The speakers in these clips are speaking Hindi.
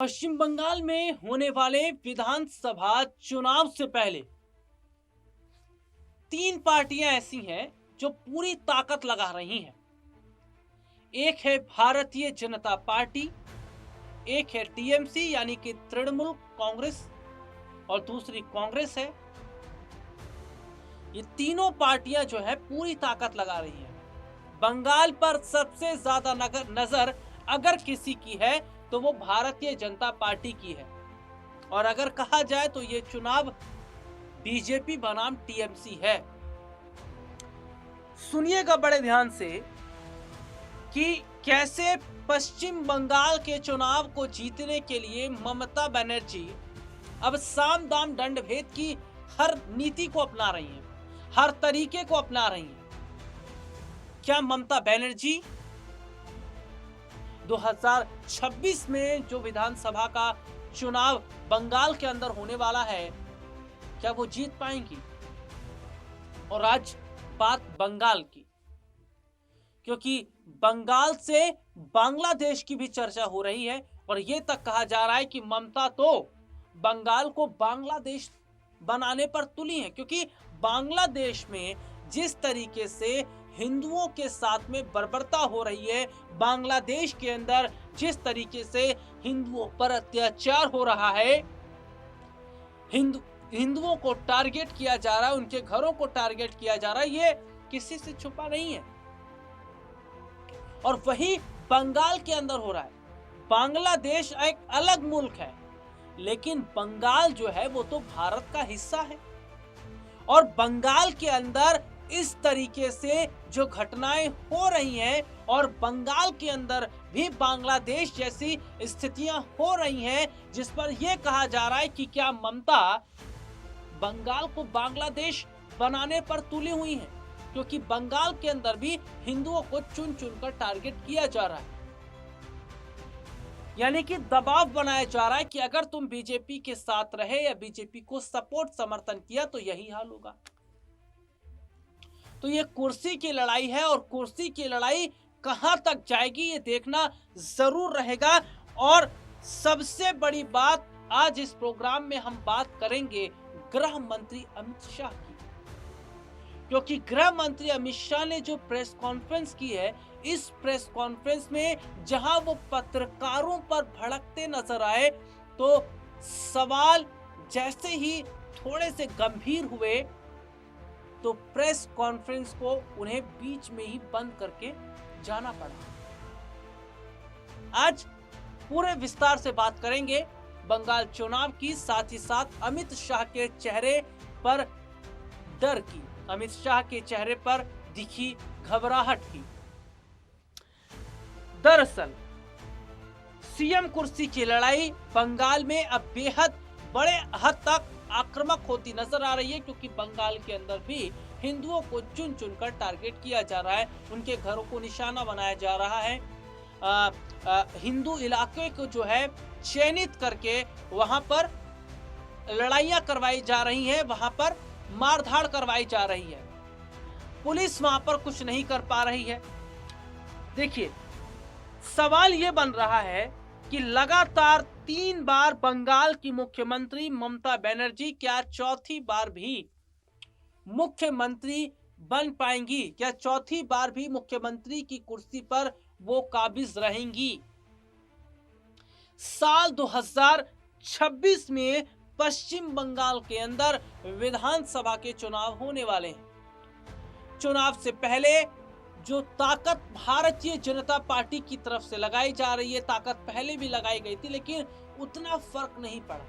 पश्चिम बंगाल में होने वाले विधानसभा चुनाव से पहले तीन पार्टियां ऐसी हैं जो पूरी ताकत लगा रही हैं। एक है भारतीय जनता पार्टी, एक है टीएमसी यानी कि तृणमूल कांग्रेस और दूसरी कांग्रेस है। ये तीनों पार्टियां जो है पूरी ताकत लगा रही हैं। बंगाल पर सबसे ज्यादा नजर अगर किसी की है तो वो भारतीय जनता पार्टी की है, और अगर कहा जाए तो ये चुनाव बीजेपी बनाम टीएमसी है। सुनिएगा बड़े ध्यान से कि कैसे पश्चिम बंगाल के चुनाव को जीतने के लिए ममता बनर्जी अब साम दाम दंड भेद की हर नीति को अपना रही हैं, हर तरीके को अपना रही हैं। क्या ममता बनर्जी 2026 में जो विधानसभा का चुनाव बंगाल के अंदर होने वाला है, क्या वो जीत पाएंगी? और आज बात बंगाल की, क्योंकि बंगाल से बांग्लादेश की भी चर्चा हो रही है और ये तक कहा जा रहा है कि ममता तो बंगाल को बांग्लादेश बनाने पर तुली है, क्योंकि बांग्लादेश में जिस तरीके से हिंदुओं के साथ में बर्बरता हो रही है, बांग्लादेश के अंदर जिस तरीके से हिंदुओं पर अत्याचार हो रहा है, हिंदुओं को टारगेट किया जा रहा है, उनके घरों को टारगेट किया जा रहा है, ये किसी से छुपा नहीं है। और वही बंगाल के अंदर हो रहा है। बांग्लादेश एक अलग मुल्क है, लेकिन बंगाल जो है वो तो भारत का हिस्सा है। और बंगाल के अंदर इस तरीके से जो घटनाएं हो रही हैं और बंगाल के अंदर भी बांग्लादेश जैसी स्थितियां हो रही हैं, जिस पर यह कहा जा रहा है कि क्या ममता बंगाल को बांग्लादेश बनाने पर तुली हुई हैं, क्योंकि बंगाल के अंदर भी हिंदुओं को चुन चुनकर टारगेट किया जा रहा है। यानी कि दबाव बनाया जा रहा है कि अगर तुम बीजेपी के साथ रहे या बीजेपी को सपोर्ट समर्थन किया तो यही हाल होगा। तो ये कुर्सी की लड़ाई है और कुर्सी की लड़ाई कहां तक जाएगी ये देखना जरूर रहेगा। और सबसे बड़ी बात, आज इस प्रोग्राम में हम बात करेंगे गृह मंत्री अमित शाह की, क्योंकि गृह मंत्री अमित शाह ने जो प्रेस कॉन्फ्रेंस की है, इस प्रेस कॉन्फ्रेंस में जहां वो पत्रकारों पर भड़कते नजर आए, तो सवाल जैसे ही थोड़े से गंभीर हुए तो प्रेस कॉन्फ्रेंस को उन्हें बीच में ही बंद करके जाना पड़ा। आज पूरे विस्तार से बात करेंगे बंगाल चुनाव की, साथ ही साथ अमित शाह के चेहरे पर डर की, अमित शाह के चेहरे पर दिखी घबराहट की। दरअसल सीएम कुर्सी की लड़ाई बंगाल में अब बेहद बड़े हद तक आक्रामक होती नजर आ रही है, क्योंकि बंगाल के अंदर भी हिंदुओं को चुन चुनकर टारगेट किया जा रहा है, उनके घरों को निशाना बनाया जा रहा है। हिंदू इलाके को जो है चयनित करके वहां पर लड़ाइयां करवाई जा रही हैं, वहां पर मारधाड़ करवाई जा रही है। पुलिस वहां पर कुछ नहीं कर पा रही है। देखिए, सवाल यह बन रहा है कि लगातार 3 बार बंगाल की मुख्यमंत्री ममता बनर्जी क्या चौथी बार भी मुख्यमंत्री बन पाएंगी? क्या चौथी बार भी मुख्यमंत्री की कुर्सी पर वो काबिज रहेंगी? साल 2026 में पश्चिम बंगाल के अंदर विधानसभा के चुनाव होने वाले हैं। चुनाव से पहले जो ताकत भारतीय जनता पार्टी की तरफ से लगाई जा रही है, ताकत पहले भी लगाई गई थी, लेकिन उतना फर्क नहीं पड़ा।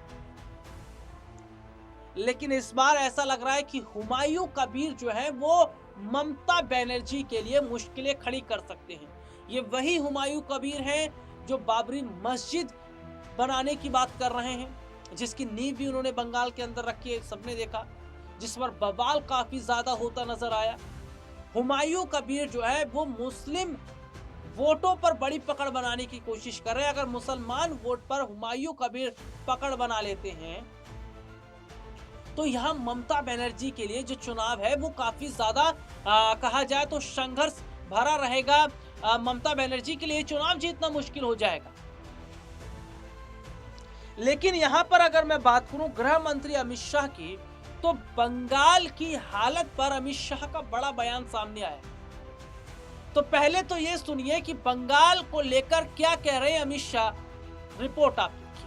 लेकिन इस बार ऐसा लग रहा है कि हुमायूं कबीर जो है वो ममता बनर्जी के लिए मुश्किलें खड़ी कर सकते हैं। ये वही हुमायूं कबीर हैं जो बाबरी मस्जिद बनाने की बात कर रहे हैं, जिसकी नींव भी उन्होंने बंगाल के अंदर रखी है, सबने देखा, जिस पर बवाल काफी ज्यादा होता नजर आया। हुमायूं कबीर जो है वो मुस्लिम वोटों पर बड़ी पकड़ बनाने की कोशिश कर रहे हैं। अगर मुसलमान वोट पर हुमायूं कबीर पकड़ बना लेते हैं तो यहाँ ममता बनर्जी के लिए जो चुनाव है वो काफी ज्यादा कहा जाए तो संघर्ष भरा रहेगा। ममता बनर्जी के लिए चुनाव जीतना मुश्किल हो जाएगा। लेकिन यहां पर अगर मैं बात करूं गृह मंत्री अमित शाह की, तो बंगाल की हालत पर अमित शाह का बड़ा बयान सामने आया। तो पहले तो ये सुनिए कि बंगाल को लेकर क्या कह रहे हैं अमित शाह। रिपोर्ट आपकी।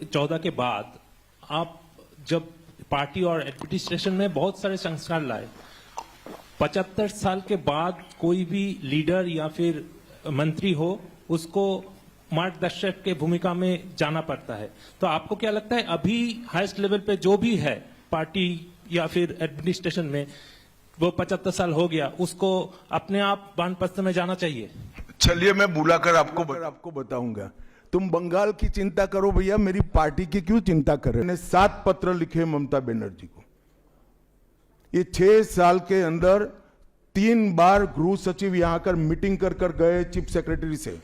14 के बाद आप जब पार्टी और एडमिनिस्ट्रेशन में बहुत सारे संस्कार लाए, 75 साल के बाद कोई भी लीडर या फिर मंत्री हो उसको मार्गदर्शक के भूमिका में जाना पड़ता है। तो आपको क्या लगता है अभी हाईएस्ट लेवल पे जो भी है पार्टी या फिर एडमिनिस्ट्रेशन में, वो 75 साल हो गया, उसको अपने आप वानप्रस्थ में जाना चाहिए? चलिए मैं बुलाकर आपको बताऊंगा। तुम बंगाल की चिंता करो भैया, मेरी पार्टी की क्यों चिंता कर रहे? मैंने 7 पत्र लिखे ममता बनर्जी को। ये 6 साल के अंदर 3 बार गृह सचिव यहां आकर मीटिंग कर गए चीफ सेक्रेटरी से।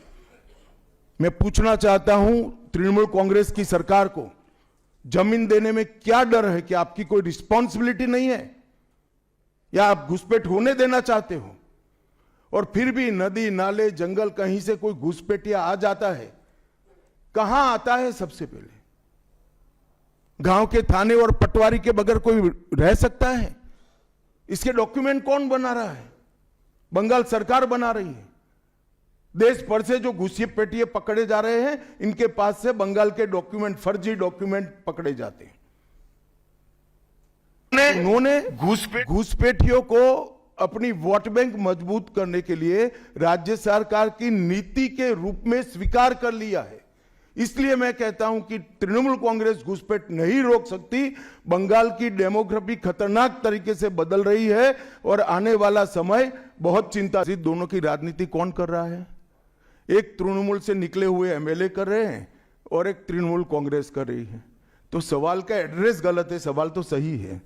मैं पूछना चाहता हूं तृणमूल कांग्रेस की सरकार को, जमीन देने में क्या डर है? कि आपकी कोई रिस्पॉन्सिबिलिटी नहीं है या आप घुसपैठ होने देना चाहते हो? और फिर भी नदी नाले जंगल कहीं से कोई घुसपैठिया आ जाता है, कहां आता है? सबसे पहले गांव के थाने और पटवारी के बगैर कोई रह सकता है? इसके डॉक्यूमेंट कौन बना रहा है? बंगाल सरकार बना रही है। देश भर से जो घुसपैठिए पकड़े जा रहे हैं, इनके पास से बंगाल के डॉक्यूमेंट, फर्जी डॉक्यूमेंट पकड़े जाते हैं। उन्होंने घुसपैठियों को अपनी वोट बैंक मजबूत करने के लिए राज्य सरकार की नीति के रूप में स्वीकार कर लिया है। इसलिए मैं कहता हूं कि तृणमूल कांग्रेस घुसपैठ नहीं रोक सकती। बंगाल की डेमोग्राफी खतरनाक तरीके से बदल रही है और आने वाला समय बहुत चिंताजनक। दोनों की राजनीति कौन कर रहा है? एक तृणमूल से निकले हुए एमएलए कर रहे हैं और एक तृणमूल कांग्रेस कर रही है। तो सवाल का एड्रेस गलत है, सवाल तो सही है।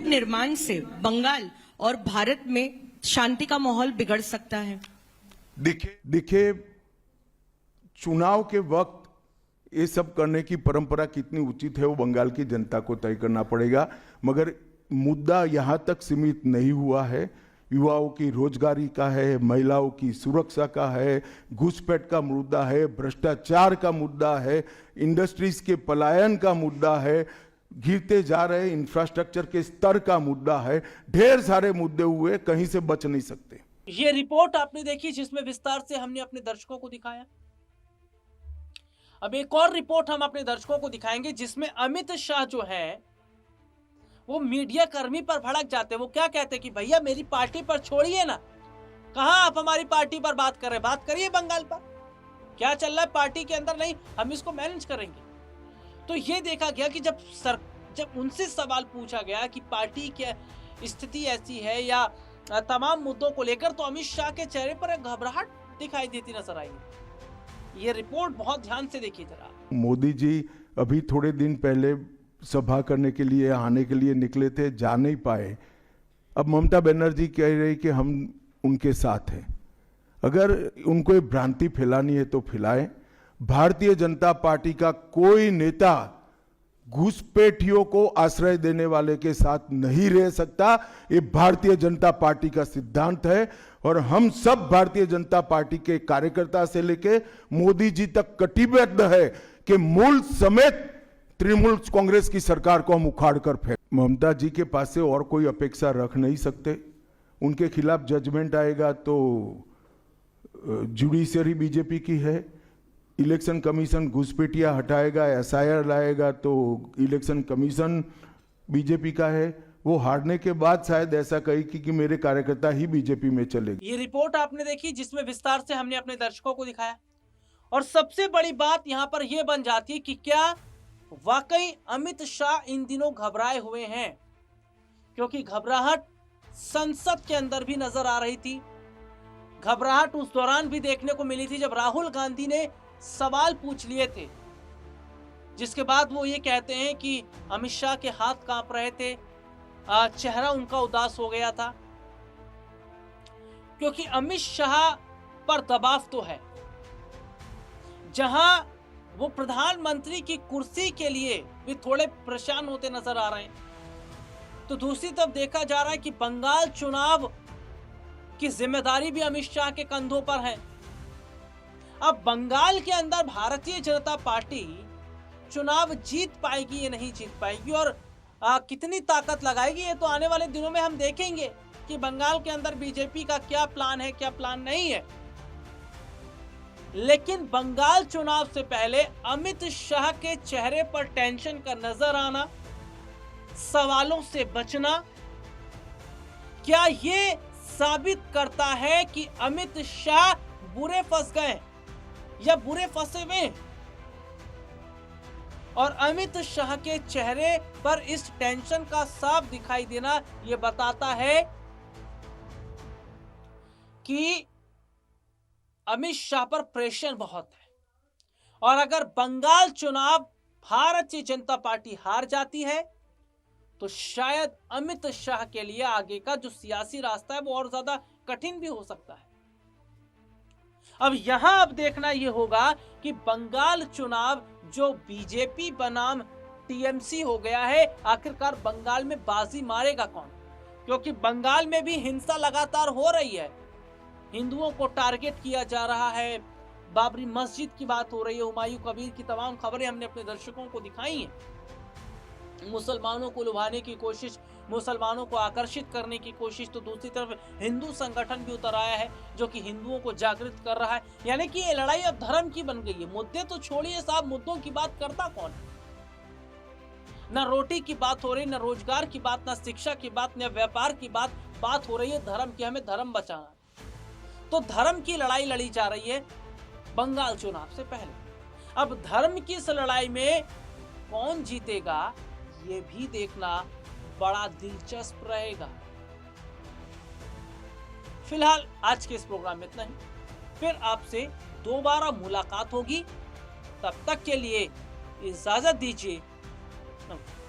निर्माण से बंगाल और भारत में शांति का माहौल बिगड़ सकता है? देखिए, चुनाव के वक्त ये सब करने की परंपरा कितनी उचित है वो बंगाल की जनता को तय करना पड़ेगा। मगर मुद्दा यहां तक सीमित नहीं हुआ है। युवाओं की रोजगारी का है, महिलाओं की सुरक्षा का है, घुसपैठ का मुद्दा है, भ्रष्टाचार का मुद्दा है, इंडस्ट्रीज के पलायन का मुद्दा है, गिरते जा रहे इंफ्रास्ट्रक्चर के स्तर का मुद्दा है। ढेर सारे मुद्दे हुए, कहीं से बच नहीं सकते। ये रिपोर्ट आपने देखी जिसमें विस्तार से हमने अपने दर्शकों को दिखाया। अब एक और रिपोर्ट हम अपने दर्शकों को दिखाएंगे जिसमें अमित शाह जो है वो मीडिया कर्मी पर भड़क जाते हैं। वो क्या कहते हैं कि भैया मेरी पार्टी पर छोड़िए ना, कहां आप हमारी पार्टी पर बात कर रहे हैं? बात करिए बंगाल पर क्या चल रहा है पार्टी के अंदर, नहीं हम इसको मैनेज करेंगे। तो ये देखा गया कि जब उनसे सवाल पूछा गया कि पार्टी की स्थिति ऐसी है या तमाम मुद्दों को लेकर, तो अमित शाह के चेहरे पर एक घबराहट दिखाई देती नजर आई। ये रिपोर्ट बहुत ध्यान से देखिए जरा। मोदी जी अभी थोड़े दिन पहले सभा करने के लिए आने के लिए निकले थे, जा नहीं पाए। अब ममता बनर्जी कह रही कि हम उनके साथ हैं। अगर उनको ये भ्रांति फैलानी है तो फैलाएं। भारतीय जनता पार्टी का कोई नेता घुसपैठियों को आश्रय देने वाले के साथ नहीं रह सकता। ये भारतीय जनता पार्टी का सिद्धांत है और हम सब भारतीय जनता पार्टी के कार्यकर्ता से लेके मोदी जी तक कटिबद्ध है कि मूल समेत तृणमूल कांग्रेस की सरकार को हम उखाड़ कर फेंक। ममता जी के पास से और कोई अपेक्षा रख नहीं सकते। उनके खिलाफ जजमेंट आएगा तो जुडिशरी बीजेपी की है, इलेक्शन कमीशन घुसपैठिया हटाएगा, एसआईआर लाएगा तो इलेक्शन कमीशन बीजेपी का है। वो हारने के बाद शायद ऐसा कही कि मेरे कार्यकर्ता ही बीजेपी में चले। ये रिपोर्ट आपने देखी जिसमें विस्तार से हमने अपने दर्शकों को दिखाया। और सबसे बड़ी बात यहां पर यह बन जाती है कि क्या वाकई अमित शाह इन दिनों घबराए हुए हैं, क्योंकि घबराहट संसद के अंदर भी नजर आ रही थी। घबराहट उस दौरान भी देखने को मिली थी जब राहुल गांधी ने सवाल पूछ लिए थे, जिसके बाद वो ये कहते हैं कि अमित शाह के हाथ कांप रहे थे, चेहरा उनका उदास हो गया था, क्योंकि अमित शाह पर दबाव तो है। जहां वो प्रधानमंत्री की कुर्सी के लिए भी थोड़े परेशान होते नजर आ रहे हैं, तो दूसरी तरफ देखा जा रहा है कि बंगाल चुनाव की जिम्मेदारी भी अमित शाह के कंधों पर है। अब बंगाल के अंदर भारतीय जनता पार्टी चुनाव जीत पाएगी या नहीं जीत पाएगी, और कितनी ताकत लगाएगी, ये तो आने वाले दिनों में हम देखेंगे कि बंगाल के अंदर बीजेपी का क्या प्लान है, क्या प्लान नहीं है। लेकिन बंगाल चुनाव से पहले अमित शाह के चेहरे पर टेंशन का नजर आना, सवालों से बचना, क्या ये साबित करता है कि अमित शाह बुरे फंस गए या बुरे फंसे हुए? और अमित शाह के चेहरे पर इस टेंशन का साफ दिखाई देना यह बताता है कि अमित शाह पर प्रेशर बहुत है। और अगर बंगाल चुनाव भारतीय जनता पार्टी हार जाती है तो शायद अमित शाह के लिए आगे का जो सियासी रास्ता है वो और ज्यादा कठिन भी हो सकता है। अब यहां अब देखना यह होगा कि बंगाल चुनाव जो बीजेपी बनाम टीएमसी हो गया है, आखिरकार बंगाल में बाजी मारेगा कौन? क्योंकि बंगाल में भी हिंसा लगातार हो रही है, हिंदुओं को टारगेट किया जा रहा है, बाबरी मस्जिद की बात हो रही है, हुमायूं कबीर की तमाम खबरें हमने अपने दर्शकों को दिखाई हैं। मुसलमानों को लुभाने की कोशिश, मुसलमानों को आकर्षित करने की कोशिश, तो दूसरी तरफ हिंदू संगठन भी उतर आया है जो कि हिंदुओं को जागृत कर रहा है। यानी कि ये लड़ाई अब धर्म की बन गई है। मुद्दे तो छोड़िए साहब, मुद्दों की बात करता कौन है? न रोटी की बात हो रही, न रोजगार की बात, न शिक्षा की बात, न व्यापार की बात हो रही है धर्म की। हमें धर्म बचाना, तो धर्म की लड़ाई लड़ी जा रही है बंगाल चुनाव से पहले। अब धर्म की इस लड़ाई में कौन जीतेगा ये भी देखना बड़ा दिलचस्प रहेगा। फिलहाल आज के इस प्रोग्राम में इतना ही, फिर आपसे दोबारा मुलाकात होगी। तब तक के लिए इजाजत दीजिए।